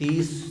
30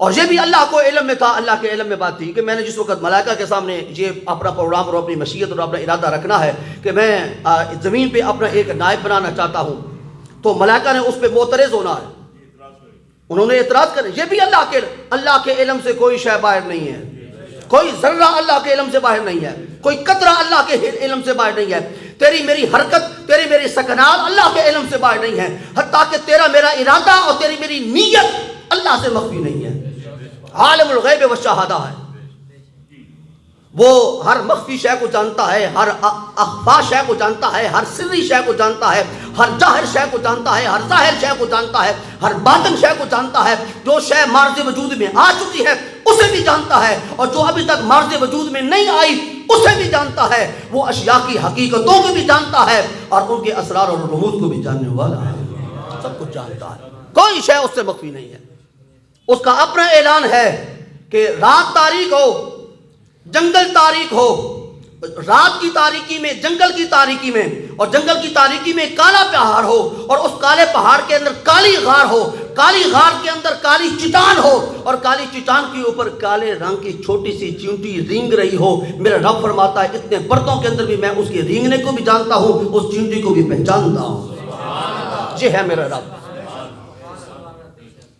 اور یہ بھی اللہ کو علم میں تھا، اللہ کے علم میں بات تھی کہ میں نے جس وقت ملائکہ کے سامنے یہ اپنا پروگرام اور اپنی مشیت اور اپنا ارادہ رکھنا ہے کہ میں زمین پہ اپنا ایک نائب بنانا چاہتا ہوں، تو ملائکہ نے اس پہ معترض ہونا ہے، انہوں نے اعتراض کرے. یہ بھی اللہ کے علم سے کوئی شے باہر نہیں ہے، کوئی ذرہ اللہ کے علم سے باہر نہیں ہے، کوئی قطرہ اللہ کے علم سے باہر نہیں ہے. تیری میری حرکت، تیری میری سکنات اللہ کے علم سے باہر نہیں ہے، حتیٰ کہ تیرا میرا ارادہ اور تیری میری نیت اللہ سے مخفی نہیں ہے. عالم الغیب والشہادہ ہے، وہ ہر مخفی شے کو جانتا ہے، ہر اخفا شے کو جانتا ہے، ہر سری شے کو جانتا ہے، ہر ظاہر شے کو جانتا ہے، ہر ظاہر شے کو جانتا ہے، ہر باطن شے کو جانتا ہے. جو شے مارز وجود میں آ چکی ہے اسے بھی جانتا ہے، اور جو ابھی تک مارز وجود میں نہیں آئی اسے بھی جانتا ہے. وہ اشیاء کی حقیقتوں کو بھی جانتا ہے اور ان کے اسرار اور رموز کو بھی جاننے والا ہے، سب کچھ جانتا ہے، کوئی شے اس سے مخفی نہیں ہے. اس کا اپنا اعلان ہے کہ رات تاریک ہو، جنگل تاریک ہو، رات کی تاریکی میں، جنگل کی تاریکی میں، اور جنگل کی تاریکی میں کالا پہاڑ ہو، اور اس کالے پہاڑ کے اندر کالی غار ہو، کالی غار کے اندر کالی چٹان ہو، اور کالی چٹان کے اوپر کالے رنگ کی چھوٹی سی چیونٹی رینگ رہی ہو. میرا رب فرماتا ہے اتنے پردوں کے اندر بھی میں اس کے رینگنے کو بھی جانتا ہوں، اس چیونٹی کو بھی پہچانتا ہوں. یہ ہے میرا رب.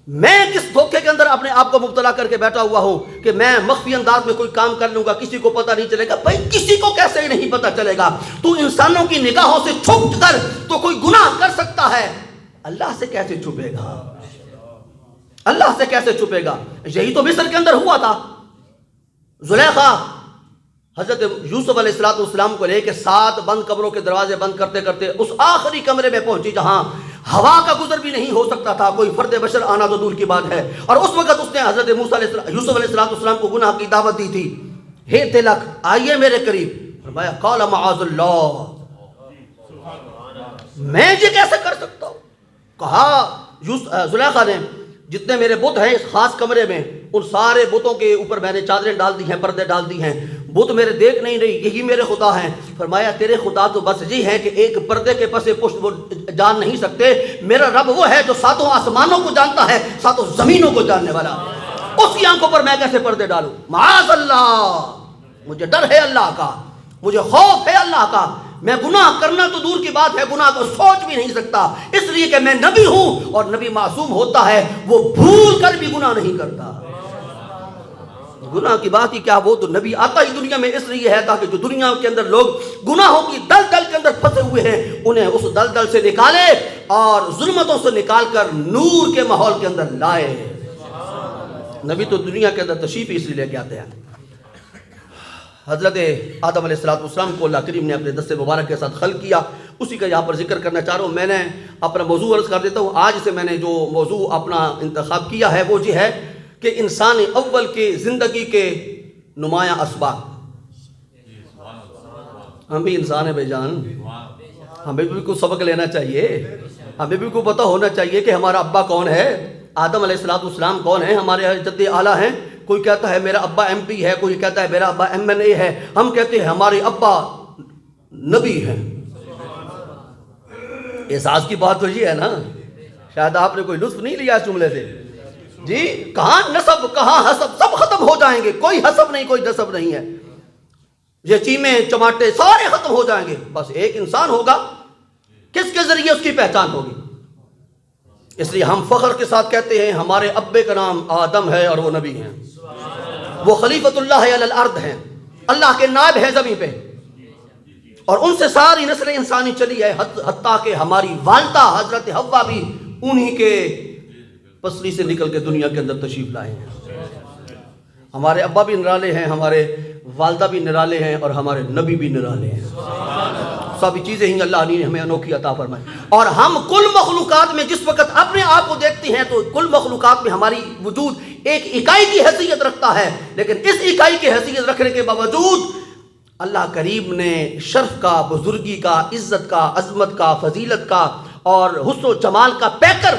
میں کس دھوکے کے اندر اپنے آپ کو مبتلا کر کے بیٹھا ہوا ہوں کہ میں مخفی انداز میں کوئی کام کر لوں گا، کسی کو پتہ نہیں چلے گا. بھائی کسی کو کیسے ہی نہیں پتہ چلے گا؟ تو انسانوں کی نگاہوں سے چھپ کر تو کوئی گناہ کر سکتا ہے، اللہ سے کیسے چھپے گا؟ اللہ سے کیسے چھپے گا؟ یہی تو مصر کے اندر ہوا تھا. زلیخا حضرت یوسف علیہ السلام کو لے کے 7 بند کمروں کے دروازے بند کرتے کرتے اس آخری کمرے میں پہنچی جہاں ہوا کا گزر بھی نہیں ہو سکتا تھا، کوئی فرد بشر آنا تو دور کی بات ہے. اور اس وقت اس نے حضرت یوسف علیہ السلام کو گناہ کی دعوت دی تھی. ہے تلک، آئیے میرے قریب. فرمایا قال معاذ اللہ، میں یہ کیسے کر سکتا ہوں؟ کہا زلیخا نے جتنے میرے بت ہیں اس خاص کمرے میں، ان سارے بتوں کے اوپر میں نے چادریں ڈال دی ہیں، پردے ڈال دی ہیں، بت میرے دیکھ نہیں رہی، یہی میرے خدا ہیں. فرمایا تیرے خدا تو بس یہ ہیں کہ ایک پردے کے پس پشت وہ جان نہیں سکتے. میرا رب وہ ہے جو 7 آسمانوں کو جانتا ہے، 7 زمینوں کو جاننے والا. اس کی آنکھوں پر میں کیسے پردے ڈالوں؟ معاذ اللہ، مجھے ڈر ہے اللہ کا، مجھے خوف ہے اللہ کا. میں گناہ کرنا تو دور کی بات ہے، گناہ کو سوچ بھی نہیں سکتا، اس لیے کہ میں نبی ہوں، اور نبی معصوم ہوتا ہے، وہ بھول کر بھی گناہ نہیں کرتا. گناہ کی بات ہی کیا، وہ تو نبی آتا ہی دنیا میں اس لیے ہے تاکہ جو دنیا کے اندر لوگ گناہوں کی دلدل کے اندر پھنسے ہوئے ہیں انہیں اس دلدل سے نکالے اور ظلمتوں سے نکال کر نور کے ماحول کے اندر لائے. نبی تو دنیا کے اندر تشریف اس لیے لے کے آتے ہیں. حضرت آدم علیہ السلام کو اللہ کریم نے اپنے دست مبارک کے ساتھ خلق کیا، اسی کا یہاں پر ذکر کرنا چاہ رہا ہوں. میں نے اپنا موضوع عرض کر دیتا ہوں. آج سے میں نے جو موضوع اپنا انتخاب کیا ہے وہ یہ ہے کہ انسان اول کے زندگی کے نمایاں اسباق. ہم بھی انسان ہیں بھائی جان، ہمیں بھی کچھ سبق لینا چاہیے، ہمیں بھی کو پتہ ہونا چاہیے کہ ہمارا ابا کون ہے، آدم علیہ السلام کون ہے، ہمارے جد اعلیٰ ہیں. کوئی کہتا ہے میرا ابا MP ہے، کوئی کہتا ہے میرا ابا MNA ہے، ہم کہتے ہیں ہمارے ابا نبی ہیں. احساس کی بات تو یہ ہے نا، شاید آپ نے کوئی لطف نہیں لیا اس جملے سے. جی کہاں نسب کہاں حسب، سب ختم ہو جائیں گے، کوئی حسب نہیں، کوئی نسب نہیں ہے. یہ چیمے چماٹے سارے ختم ہو جائیں گے، بس ایک انسان ہوگا، کس کے ذریعے اس کی پہچان ہوگی. اس لیے ہم فخر کے ساتھ کہتے ہیں ہمارے ابے کا نام آدم ہے اور وہ نبی ہیں، وہ خلیفۃ اللہ علی الارض ہیں، اللہ کے نائب ہیں زمین پہ، اور ان سے ساری نسل انسانی چلی ہے، حتیٰ کہ ہماری والدہ حضرت حوا بھی انہی کے پسلی سے نکل کے دنیا کے اندر تشریف لائے ہیں. ہمارے ابا بھی نرالے ہیں، ہمارے والدہ بھی نرالے ہیں، اور ہمارے نبی بھی نرالے ہیں. سبھی چیزیں ہی اللہ نے ہمیں انوکھی عطا فرمائی. اور ہم کل مخلوقات میں جس وقت اپنے آپ کو دیکھتے ہیں تو کل مخلوقات میں ہماری وجود ایک اکائی کی حیثیت رکھتا ہے، لیکن اس اکائی کی حیثیت رکھنے کے باوجود اللہ کریم نے شرف کا، بزرگی کا، عزت کا، عظمت کا، فضیلت کا اور حسن و جمال کا پیکر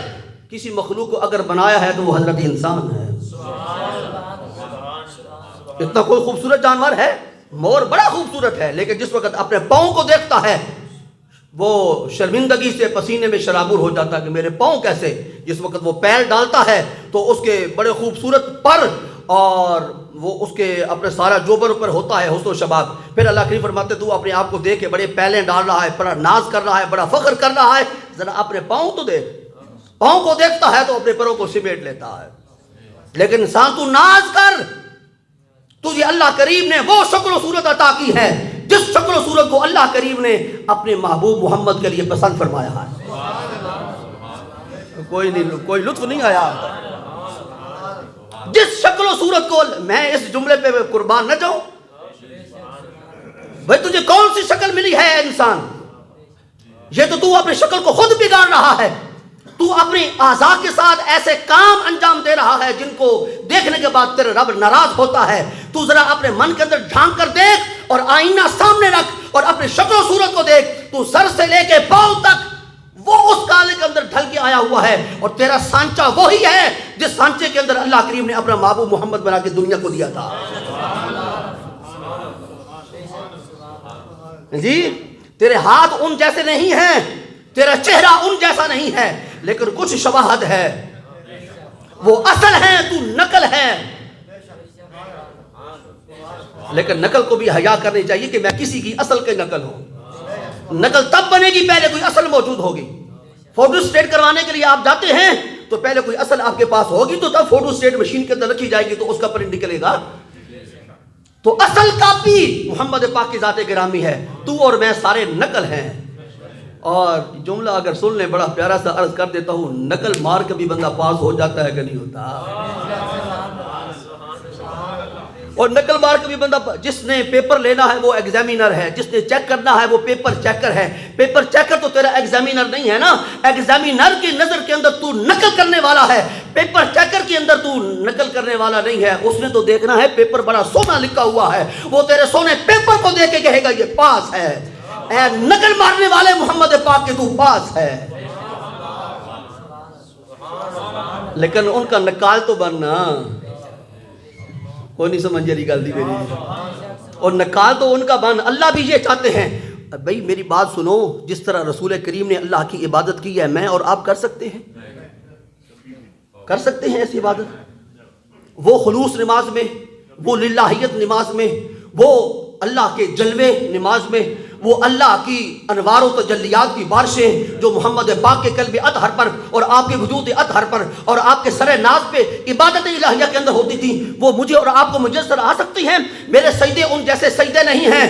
کسی مخلوق کو اگر بنایا ہے تو وہ حضرت انسان ہے. اتنا کوئی خوبصورت جانور ہے، مور بڑا خوبصورت ہے، لیکن جس وقت اپنے پاؤں کو دیکھتا ہے وہ شرمندگی سے پسینے میں شرابور ہو جاتا ہے کہ میرے پاؤں کیسے. جس وقت وہ پیر ڈالتا ہے تو اس کے بڑے خوبصورت پر اور وہ اس کے اپنے سارا جوبر پر ہوتا ہے حسن و شباب. پھر اللہ کریم فرماتے تو اپنے آپ کو دیکھ کے بڑے پیلیں ڈال رہا ہے, بڑا ناز کر رہا ہے, بڑا فخر کر رہا ہے, ذرا اپنے پاؤں تو دیکھ. پاؤں کو دیکھتا ہے تو اپنے پروں کو سمیٹ لیتا ہے. لیکن انسان تو ناز کر, تجھے اللہ کریم نے وہ شکل و صورت عطا کی ہے جس شکل و صورت کو اللہ کریم نے اپنے محبوب محمد کے لیے پسند فرمایا ہے. کوئی لطف نہیں آیا. جس شکل و صورت کو, میں اس جملے پہ قربان نہ جاؤں بھائی, تجھے کون سی شکل ملی ہے انسان؟ یہ تو اپنی شکل کو خود بگاڑ رہا ہے. تو اپنی اعضاء کے ساتھ ایسے کام انجام دے رہا ہے جن کو دیکھنے کے بعد تیرا رب ناراض ہوتا ہے. تو ذرا اپنے من کے اندر جھانک کر دیکھ اور آئینہ سامنے رکھ اور اپنی شکل و صورت کو دیکھ. تو سر سے لے کے پاؤں تک وہ اس کالے کے اندر ڈھل کے آیا ہوا ہے, اور تیرا سانچہ وہی ہے جس سانچے کے اندر اللہ کریم نے اپنا محبوب محمد بنا کے دنیا کو دیا تھا. جی تیرے ہاتھ ان جیسے نہیں ہیں, تیرا چہرہ ان جیسا نہیں ہے, لیکن کچھ شباہت ہے. وہ اصل ہے, تو نقل ہے. لیکن نقل کو بھی حیا کرنی چاہیے کہ میں کسی کی اصل کی نقل ہوں. نقل تب بنے گی پہلے کوئی اصل موجود ہوگی. فوٹو اسٹیٹ کروانے کے لیے آپ جاتے ہیں تو پہلے کوئی اصل آپ کے پاس ہوگی, تو تب فوٹو اسٹیٹ مشین کے اندر رکھی جائے گی تو اس کا پرنٹ نکلے گا. تو اصل کاپی محمد پاک کی ذات گرامی ہے, تو اور میں سارے نقل ہیں. اور جملہ اگر سن لیں بڑا پیارا سا عرض کر دیتا ہوں, نقل مار کے بھی بندہ پاس ہو جاتا ہے کہ نہیں ہوتا؟ اور نقل مار کے بھی بندہ, جس نے پیپر لینا ہے وہ ایگزامینر ہے, جس نے چیک کرنا ہے وہ پیپر چیکر ہے. پیپر چیکر تو تیرا ایگزامینر نہیں ہے نا. ایگزامینر کی نظر کے اندر تو نقل کرنے والا ہے, پیپر چیکر کے اندر تو نقل کرنے والا نہیں ہے. اس نے تو دیکھنا ہے پیپر بڑا سونا لکھا ہوا ہے, وہ تیرے سونے پیپر کو دیکھ کے کہے گا یہ پاس ہے. اے نقل مارنے والے محمد پاک کے تو پاس ہے. لیکن ان کا نکال تو بننا, کوئی نہیں سمجھ رہی گل دی میری, اور نکال تو ان کا بن. اللہ بھی یہ چاہتے ہیں بھئی میری بات سنو, جس طرح رسول کریم نے اللہ کی عبادت کی ہے میں اور آپ کر سکتے ہیں, کر سکتے ہیں ایسی عبادت. وہ خلوص نماز میں, وہ للہیت نماز میں, وہ اللہ کے جلوے نماز میں, وہ اللہ کی انوار و تجلیات کی بارشیں جو محمد پاک کے قلب اطہر پر اور آپ کے وجود اطہر پر اور آپ کے سر ناز پہ عبادت الہیہ کے اندر ہوتی تھی, وہ مجھے اور آپ کو میسر آ سکتی ہیں. میرے سجدے ان جیسے سجدے نہیں ہیں,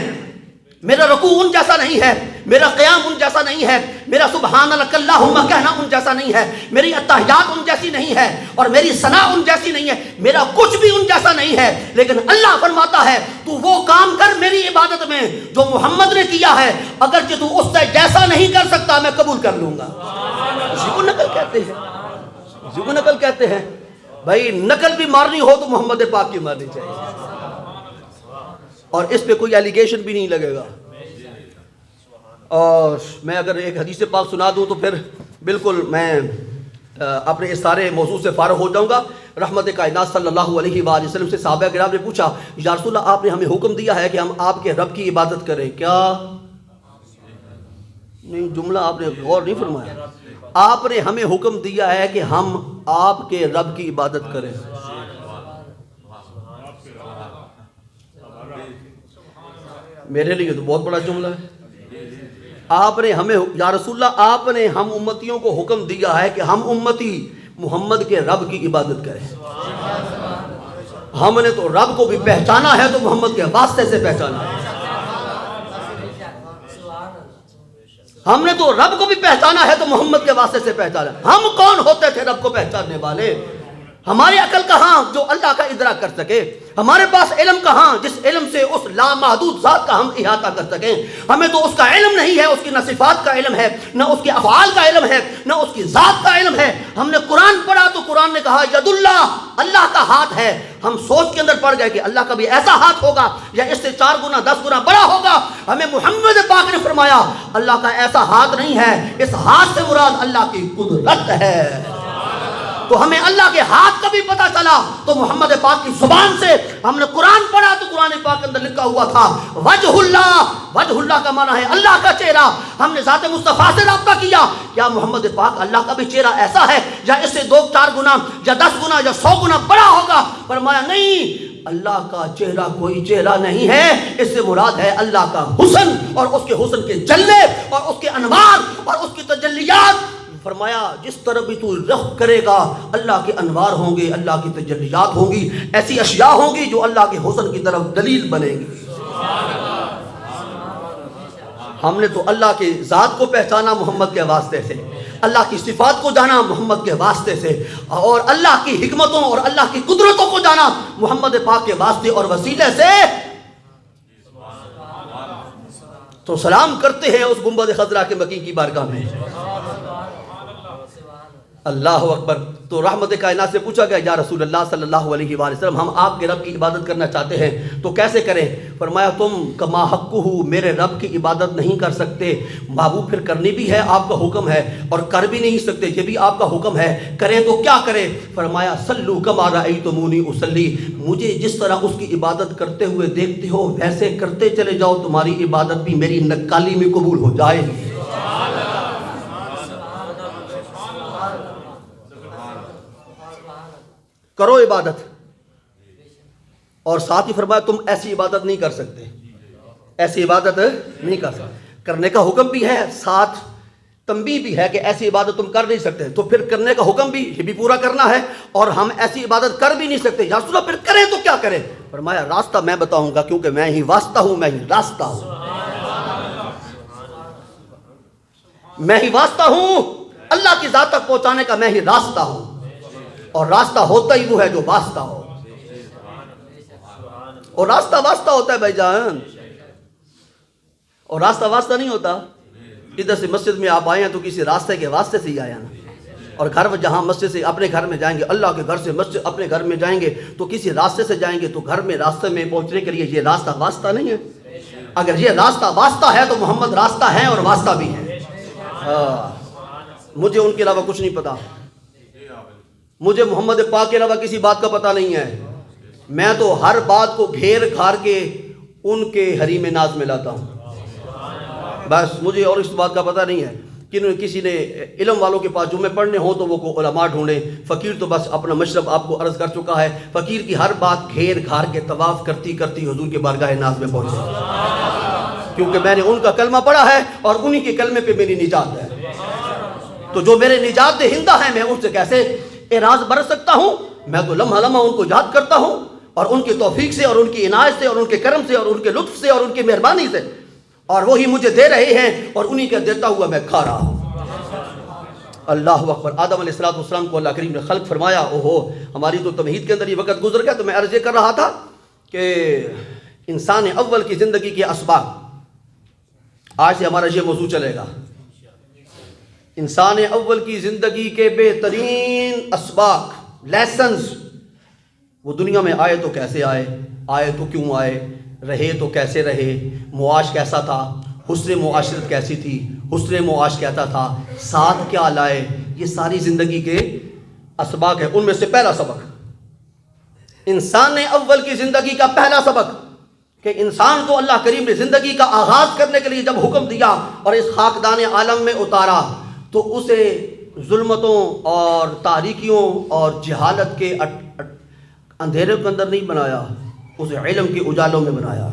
میرا رکوع ان جیسا نہیں ہے, میرا قیام ان جیسا نہیں ہے, میرا سبحان اللہ اللہم کہنا ان جیسا نہیں ہے, میری اتحیات ان جیسی نہیں ہے, اور میری ثنا ان جیسی نہیں ہے, میرا کچھ بھی ان جیسا نہیں ہے. لیکن اللہ فرماتا ہے تو وہ کام کر میری عبادت میں جو محمد نے کیا ہے, اگرچہ تو اس سے جیسا نہیں کر سکتا میں قبول کر لوں گا. اسی کو نقل کہتے ہیں, اسی کو نقل کہتے ہیں. بھائی نقل بھی مارنی ہو تو محمد پاک کی مارنی چاہیے, اور اس پہ کوئی ایلیگیشن بھی نہیں لگے گا. اور میں اگر ایک حدیث پاک سنا دوں تو پھر بالکل میں اپنے اس سارے موضوع سے فارغ ہو جاؤں گا. رحمت کائنات صلی اللہ علیہ وآلہ وسلم سے صحابہ کرام نے پوچھا یا رسول اللہ آپ نے ہمیں حکم دیا ہے کہ ہم آپ کے رب کی عبادت کریں, کیا نہیں جملہ آپ نے غور نہیں فرمایا. آپ نے ہمیں حکم دیا ہے کہ ہم آپ کے رب کی عبادت کریں. میرے لیے تو بہت بڑا جملہ ہے. آپ نے ہمیں یا رسول اللہ آپ نے ہم امتیوں کو حکم دیا ہے کہ ہم امتی محمد کے رب کی عبادت کریں. ہم نے تو رب کو بھی پہچانا ہے تو محمد کے واسطے سے پہچانا ہے. ہم نے تو رب کو بھی پہچانا ہے تو محمد کے واسطے سے پہچانا. ہم کون ہوتے تھے رب کو پہچاننے والے؟ ہماری عقل کہاں جو اللہ کا ادراک کر سکے, ہمارے پاس علم کہاں جس علم سے اس لامحدود ذات کا ہم احاطہ کر سکیں. ہمیں تو اس کا علم نہیں ہے, اس کی نہ صفات کا علم ہے, نہ اس کے افعال کا علم ہے, نہ اس کی ذات کا علم ہے. ہم نے قرآن پڑھا تو قرآن نے کہا ید اللہ, اللہ کا ہاتھ ہے. ہم سوچ کے اندر پڑ گئے کہ اللہ کا بھی ایسا ہاتھ ہوگا یا اس سے 4 گنا 10 گنا بڑا ہوگا. ہمیں محمد پاک نے فرمایا اللہ کا ایسا ہاتھ نہیں ہے, اس ہاتھ سے مراد اللہ کی قدرت ہے. تو ہمیں اللہ کے ہاتھ کا بھی پتہ چلا تو محمد پاک کی زبان سے ہم نے قرآن پڑھا تو قرآن پاک کے اندر لکھا ہوا تھا وجہ اللہ کا معنی ہے اللہ کا چہرہ. ہم نے ذات مصطفیٰ سے رابطہ کیا, کیا محمد پاک اللہ کا بھی چہرہ ایسا ہے یا اس سے 2-4 گنا یا 10 گنا یا 100 گنا بڑا ہوگا؟ فرمایا نہیں, اللہ کا چہرہ کوئی چہرہ نہیں ہے, اس سے مراد ہے اللہ کا حسن اور اس کے حسن کے جلوے اور اس کے انوار اور اس کی تجلیات. فرمایا جس طرح بھی تو رخ کرے گا اللہ کے انوار ہوں گے, اللہ کی تجلیات ہوں گی, ایسی اشیاء ہوں گی جو اللہ کے حسن کی طرف دلیل بنے گی. ہم نے تو اللہ کی ذات کو پہچانا محمد کے واسطے سے, اللہ کی صفات کو جانا محمد کے واسطے سے, اور اللہ کی حکمتوں اور اللہ کی قدرتوں کو جانا محمد پاک کے واسطے اور وسیلے سے. تو سلام کرتے ہیں اس گنبد خضرا کے مکی کی بارگاہ میں. اللہ اکبر. تو رحمت کائنات سے پوچھا گیا یا رسول اللہ صلی اللہ علیہ وآلہ وسلم ہم آپ کے رب کی عبادت کرنا چاہتے ہیں تو کیسے کریں؟ فرمایا تم کما حقہ میرے رب کی عبادت نہیں کر سکتے, محبوب پھر کرنی بھی ہے آپ کا حکم ہے اور کر بھی نہیں سکتے یہ بھی آپ کا حکم ہے, کریں تو کیا کریں؟ فرمایا صلو کما رأیتمونی اصلی, مجھے جس طرح اس کی عبادت کرتے ہوئے دیکھتے ہو ویسے کرتے چلے جاؤ, تمہاری عبادت بھی میری نکالی میں قبول ہو جائے گی. کرو عبادت. اور ساتھ ہی فرمایا تم ایسی عبادت نہیں کر سکتے, ایسی عبادت نہیں کر سکتے. کرنے کا حکم بھی ہے, ساتھ تنبیہ بھی ہے کہ ایسی عبادت تم کر نہیں سکتے. تو پھر کرنے کا حکم بھی یہ بھی پورا کرنا ہے, اور ہم ایسی عبادت کر بھی نہیں سکتے. یا رسول اللہ پھر کریں تو کیا کریں؟ فرمایا راستہ میں بتاؤں گا, کیونکہ میں ہی واسطہ ہوں, میں ہی راستہ ہوں, میں ہی واسطہ ہوں, اللہ کی ذات تک پہنچانے کا میں ہی راستہ ہوں. اور راستہ ہوتا ہی وہ ہے جو واسطہ ہو, اور راستہ واسطہ ہوتا ہے بھائی جان, اور راستہ واسطہ نہیں ہوتا. ادھر سے مسجد میں آپ آئے ہیں تو کسی راستے کے واسطے سے ہی آیا نا, اور گھر جہاں مسجد سے اپنے گھر میں جائیں گے, اللہ کے گھر سے مسجد اپنے گھر میں جائیں گے تو کسی راستے سے جائیں گے, تو گھر میں راستے میں پہنچنے کے لیے یہ راستہ واسطہ نہیں ہے. اگر یہ راستہ واسطہ ہے تو محمد راستہ ہے اور واسطہ بھی ہے. مجھے ان کے علاوہ کچھ نہیں پتا, مجھے محمد پاک کے علاوہ کسی بات کا پتہ نہیں ہے. میں تو ہر بات کو گھیر گھار کے ان کے حریم ناز میں لاتا ہوں, بس مجھے اور اس بات کا پتہ نہیں ہے. کسی نے علم والوں کے پاس جمعے پڑھنے ہوں تو وہ علماء ڈھونڈیں. فقیر تو بس اپنا مشرب آپ کو عرض کر چکا ہے, فقیر کی ہر بات گھیر گھار کے طواف کرتی کرتی حضور کے بارگاہ ناز میں پہنچے, کیونکہ میں نے ان کا کلمہ پڑھا ہے اور انہی کے کلمے پہ میری نجات ہے. تو جو میرے نجات دہندہ ہیں میں ان سے کیسے اعراض برت سکتا ہوں؟ میں تو لمحہ لمحہ ان کو یاد کرتا ہوں, اور ان کی توفیق سے اور ان کی عنایت سے اور ان کے کرم سے اور ان کے لطف سے اور ان کی مہربانی سے, اور وہی مجھے دے رہے ہیں اور انہی کا دیتا ہوا میں کھا رہا ہوں. اللہ اکبر. آدم علیہ السلام کو اللہ کریم نے خلق فرمایا. اوہو, ہماری تو تمہید کے اندر یہ وقت گزر گیا, تو میں عرض یہ کر رہا تھا کہ انسان اول کی زندگی کے اسباق, آج سے ہمارا یہ موضوع چلے گا. انسان اول کی زندگی کے بہترین اسباق, لیسنز. وہ دنیا میں آئے تو کیسے آئے, آئے تو کیوں آئے, رہے تو کیسے رہے, معاش کیسا تھا, حسن معاشرت کیسی تھی, حسن معاش کہتا تھا, ساتھ کیا لائے, یہ ساری زندگی کے اسباق ہیں. ان میں سے پہلا سبق, انسان اول کی زندگی کا پہلا سبق کہ انسان کو اللہ کریم نے زندگی کا آغاز کرنے کے لیے جب حکم دیا اور اس خاکدان عالم میں اتارا تو اسے ظلمتوں اور تاریکیوں اور جہالت کے اندھیرے کے اندر نہیں بنایا, اسے علم کے اجالوں میں بنایا.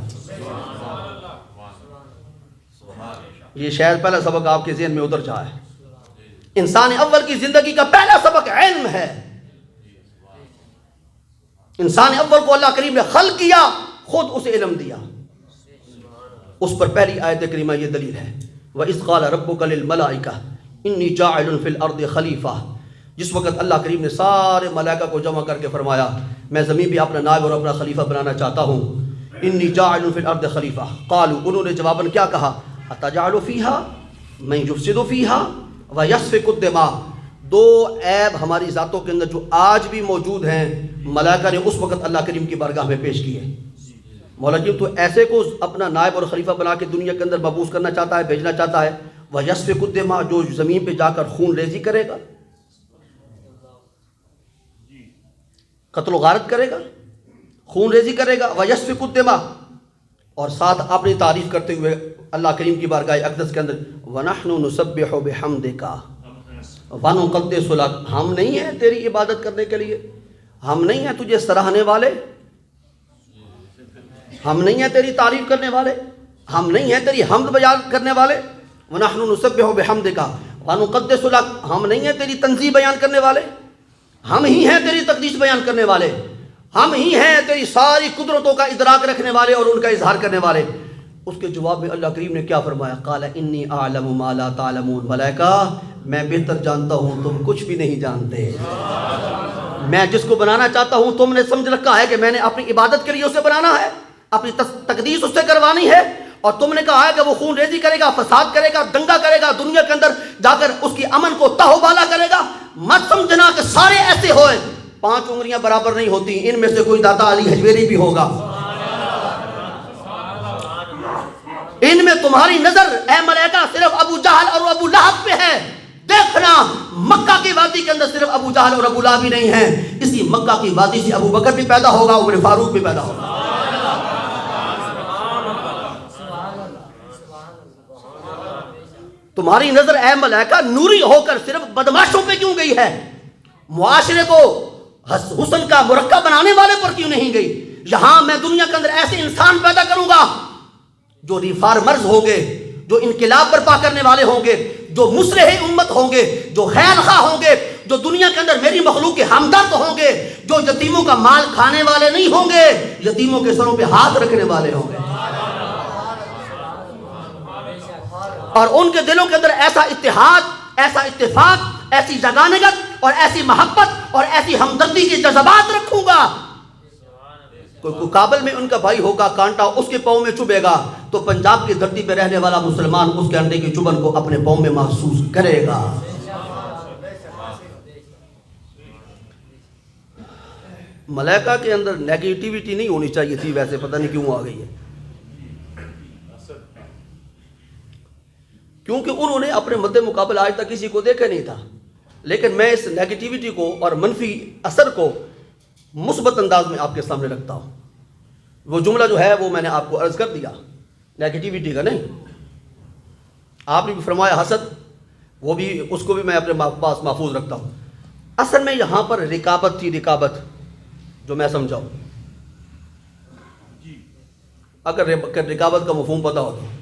یہ شاید پہلا سبق آپ کے ذہن میں اتر جائے. انسان اول کی زندگی کا پہلا سبق علم ہے. انسان اول کو اللہ کریم نے خلق کیا, خود اسے علم دیا. اس پر پہلی آیت کریمہ یہ دلیل ہے, وَإِذْ قَالَ رَبُّكَ لِلْمَلَائِكَةِ انی جاعل فی الارض خلیفہ. جس وقت اللہ کریم نے سارے ملائکہ کو جمع کر کے فرمایا میں زمین پہ اپنا نائب اور اپنا خلیفہ بنانا چاہتا ہوں, انی جاعل فی الارض خلیفہ. قالوا, انہوں نے جواباً کیا کہا, اتجعل فیہا من یفسد فیہا ویسفک الدماء. دو عیب ہماری ذاتوں کے اندر جو آج بھی موجود ہیں ملائکہ نے اس وقت اللہ کریم کی بارگاہ میں پیش کیے. مولا جی تو ایسے کو اپنا نائب اور خلیفہ بنا کے دنیا کے اندر مبعوث کرنا چاہتا ہے, بھیجنا چاہتا ہے, وَيَسْفِكُ الدِّمَاء, جو زمین پہ جا کر خون ریزی کرے گا. قتل و غارت کرے گا، خون ریزی کرے گا، وَيَسْفِكُ الدِّمَاء، اور ساتھ اپنی تعریف کرتے ہوئے اللہ کریم کی بارگاہ اقدس کے اندر وَنَحْنُ نُسَبِّحُ بِحَمْدِكَ وَنُقَدِّسُ لَكَ، ہم نہیں ہیں تیری عبادت کرنے کے لیے، ہم نہیں ہیں تجھے سراہنے والے، ہم نہیں ہیں تیری تعریف کرنے والے، ہم نہیں ہیں تیری حمد بیان کرنے والے، وَنَحْنُ نُسَبِّحُ بِحَمْدِكَ وَنُقَدِّسُ لَكَ، ہم نہیں ہیں تیری تنزیہ بیان کرنے والے، ہم ہی ہیں تیری تقدیس بیان کرنے والے، ہم ہی ہیں تیری ساری قدرتوں کا ادراک رکھنے والے اور ان کا اظہار کرنے والے۔ اس کے جواب میں اللہ کریم نے کیا فرمایا؟ قال انی اعلم ما لا تعلمون، ملائکہ میں بہتر جانتا ہوں تم کچھ بھی نہیں جانتے، میں جس کو بنانا چاہتا ہوں تم نے سمجھ رکھا ہے کہ میں نے اپنی عبادت کے لیے اسے بنانا ہے، اپنی تقدیس اس سے کروانی ہے، اور تم نے کہا ہے کہ وہ خون ریزی کرے گا، فساد کرے گا، دنگا کرے گا، دنیا کے اندر جا کر اس کی امن کو تہو بالا کرے گا۔ مت سمجھنا کہ سارے ایسے ہوئے، 5 انگلیاں برابر نہیں ہوتی، ان میں سے کوئی داتا علی حجویری بھی ہوگا، ان میں تمہاری نظر اے ملائکہ صرف ابو جہل اور ابو لہب پہ ہے، دیکھنا مکہ کی وادی کے اندر صرف ابو جہل اور ابو لہب ہی نہیں ہیں، اسی مکہ کی وادی سے ابو بکر بھی پیدا ہوگا، عمر فاروق بھی پیدا ہوگا۔ تمہاری نظر اے ملائکہ نوری ہو کر صرف بدماشوں پہ کیوں گئی ہے؟ معاشرے کو حسن کا مرکب بنانے والے پر کیوں نہیں گئی؟ یہاں میں دنیا کے اندر ایسے انسان پیدا کروں گا جو ریفارمرز ہوں گے، جو انقلاب برپا کرنے والے ہوں گے، جو مصلح امت ہوں گے، جو خیر خواہ ہوں گے، جو دنیا کے اندر میری مخلوق کے ہمدرد ہوں گے، جو یتیموں کا مال کھانے والے نہیں ہوں گے، یتیموں کے سروں پہ ہاتھ رکھنے والے ہوں گے، اور ان کے دلوں کے اندر ایسا اتحاد، ایسا اتفاق، ایسی جگانگت اور ایسی محبت اور ایسی ہمدردی کے جذبات رکھوں گا۔ کوئی کابل میں ان کا بھائی ہوگا، کانٹا اس کے پاؤں میں چبھے گا تو پنجاب کی دھرتی پہ رہنے والا مسلمان اس کے انڈے کی چبھن کو اپنے پاؤں میں محسوس کرے گا۔ ملائکہ کے اندر نیگیٹیوٹی نہیں ہونی چاہیے تھی، ویسے پتہ نہیں کیوں آ گئی ہے، کیونکہ انہوں نے اپنے مد مقابل آج تک کسی کو دیکھا نہیں تھا، لیکن میں اس نیگیٹیوٹی کو اور منفی اثر کو مثبت انداز میں آپ کے سامنے رکھتا ہوں۔ وہ جملہ جو ہے وہ میں نے آپ کو عرض کر دیا، نیگیٹیوٹی کا نہیں، آپ نے بھی فرمایا حسد، وہ بھی اس کو بھی میں اپنے پاس محفوظ رکھتا ہوں۔ اصل میں یہاں پر رکابت تھی، رکابت جو میں سمجھاؤں، اگر رکابت کا مفہوم پتہ ہو تو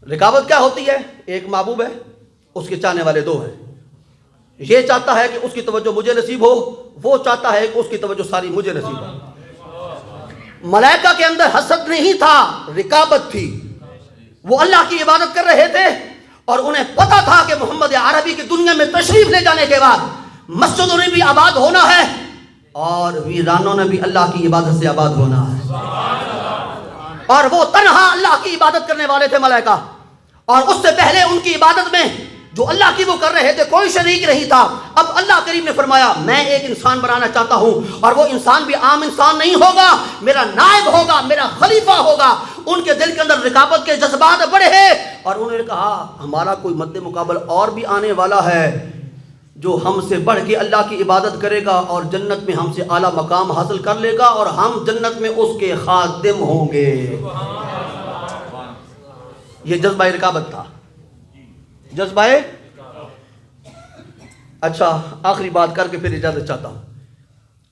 رکابت کیا ہوتی ہے؟ ایک محبوب ہے، اس کے چاہنے والے 2 ہیں، یہ چاہتا ہے کہ اس کی توجہ مجھے نصیب ہو، وہ چاہتا ہے کہ اس کی توجہ ساری مجھے نصیب ہو۔ ملائکہ کے اندر حسد نہیں تھا، رکابت تھی، وہ اللہ کی عبادت کر رہے تھے اور انہیں پتا تھا کہ محمد عربی کی دنیا میں تشریف لے جانے کے بعد مسجدوں نے بھی آباد ہونا ہے اور ویرانوں نے بھی اللہ کی عبادت سے آباد ہونا ہے، اور وہ تنہا اللہ کی عبادت کرنے والے تھے ملائکہ، اور اس سے پہلے ان کی عبادت میں جو اللہ کی وہ کر رہے تھے کوئی شریک نہیں تھا۔ اب اللہ کریم نے فرمایا میں ایک انسان بنانا چاہتا ہوں، اور وہ انسان بھی عام انسان نہیں ہوگا، میرا نائب ہوگا، میرا خلیفہ ہوگا۔ ان کے دل کے اندر رکابت کے جذبات بڑے ہیں، اور انہوں نے کہا ہمارا کوئی مد مقابل اور بھی آنے والا ہے جو ہم سے بڑھ کے اللہ کی عبادت کرے گا اور جنت میں ہم سے اعلیٰ مقام حاصل کر لے گا، اور ہم جنت میں اس کے خادم ہوں گے۔ یہ جذبہ رکابت تھا، جذبہ۔ اچھا آخری بات کر کے پھر اجازت چاہتا ہوں۔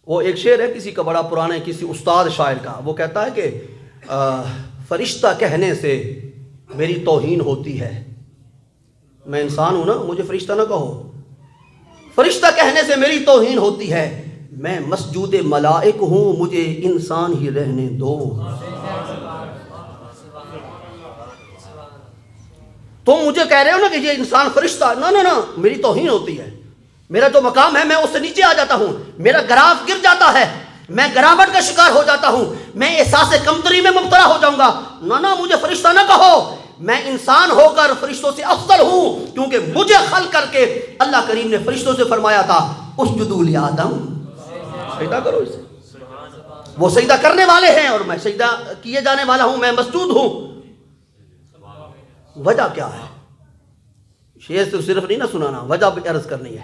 وہ ایک شعر ہے کسی کا بڑا پرانا، کسی استاد شاعر کا، وہ کہتا ہے کہ فرشتہ کہنے سے میری توہین ہوتی ہے، میں انسان ہوں نا، مجھے فرشتہ نہ کہو، فرشتہ کہنے سے میری توہین ہوتی ہے، میں مسجود ملائک ہوں، مجھے انسان ہی رہنے دو۔ تم مجھے کہہ رہے ہو نا کہ یہ انسان فرشتہ، نہ میری توہین ہوتی ہے، میرا جو مقام ہے میں اس سے نیچے آ جاتا ہوں، میرا گراف گر جاتا ہے، میں گراوٹ کا شکار ہو جاتا ہوں، میں احساس کمتری میں مبتلا ہو جاؤں گا، نہ مجھے فرشتہ نہ کہو، میں انسان ہو کر فرشتوں سے افضل ہوں، کیونکہ مجھے خلق کر کے اللہ کریم نے فرشتوں سے فرمایا تھا اسجدوا لآدم، سجدہ کرو اسے۔ وہ سجدہ کرنے والے ہیں اور میں سجدہ کیے جانے والا ہوں، میں مسجود ہوں۔ وجہ کیا ہے؟ شعر صرف نہیں نہ سنانا، وجہ بھی عرض کرنی ہے۔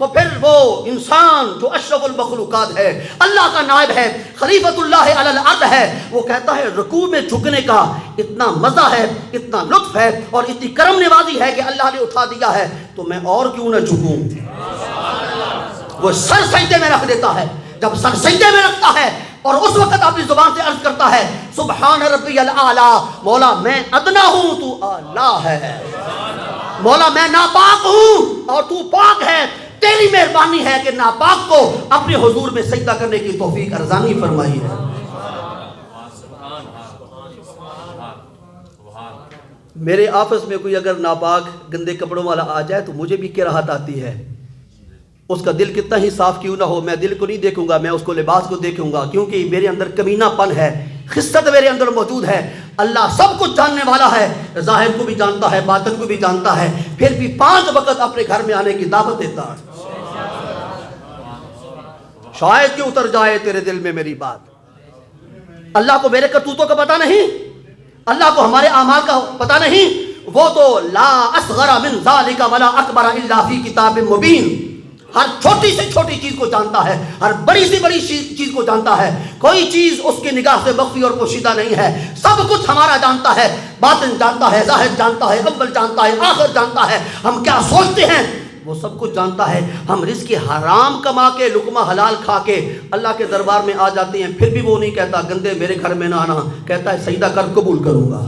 تو پھر وہ انسان جو اشرف المخلوقات ہے، اللہ کا نائب ہے، خلیفۃ اللہ علی الارض ہے، وہ کہتا ہے رکوع میں جھکنے کا اتنا مزہ ہے، اتنا لطف ہے اور اتنی کرم نوازی ہے کہ اللہ نے اٹھا دیا ہے، تو میں اور کیوں نہ جھکوں۔ وہ سر سجدے میں رکھ دیتا ہے۔ جب سر سجدے میں رکھتا ہے اور اس وقت اپنی زبان سے عرض کرتا ہے سبحان ربی الاعلیٰ، مولا میں ادنا ہوں تو اعلیٰ ہے، مولا میں ناپاک ہوں اور تو پاک ہے، تیری مہربانی ہے کہ ناپاک کو اپنے حضور میں سجدہ کرنے کی توفیق ارزانی فرمائی ہے۔ میرے آفس میں کوئی اگر ناپاک گندے کپڑوں والا آ جائے تو مجھے بھی کراہت آتی ہے، اس کا دل کتنا ہی صاف کیوں نہ ہو، میں دل کو نہیں دیکھوں گا، میں اس کو لباس کو دیکھوں گا، کیونکہ میرے اندر کمینہ پن ہے، خست میرے اندر موجود ہے۔ اللہ سب کچھ جاننے والا ہے، ظاہر کو بھی جانتا ہے، باطن کو بھی جانتا ہے، پھر بھی 5 وقت اپنے گھر میں آنے کی دعوت دیتا ہے۔ شاید کہ اتر جائے تیرے دل میں میری بات۔ اللہ کو میرے کرتوتوں کا پتہ نہیں، اللہ کو ہمارے اعمال کا پتہ نہیں، وہ تو لا اصغر من ذالک ولا اکبر الا فی کتاب مبین، ہر چھوٹی سے چھوٹی چیز کو جانتا ہے، ہر بڑی سے بڑی چیز کو جانتا ہے، کوئی چیز اس کی نگاہ سے مخفی اور پوشیدہ نہیں ہے، سب کچھ ہمارا جانتا ہے، باطن جانتا ہے، ظاہر جانتا ہے، اول جانتا ہے، آخر جانتا ہے، ہم کیا سوچتے ہیں وہ سب کچھ جانتا ہے۔ ہم رزق حرام کما کے لقمہ حلال کھا کے اللہ کے دربار میں آ جاتے ہیں، پھر بھی وہ نہیں کہتا گندے میرے گھر میں نہ آنا، کہتا ہے سجدہ کر قبول کروں گا۔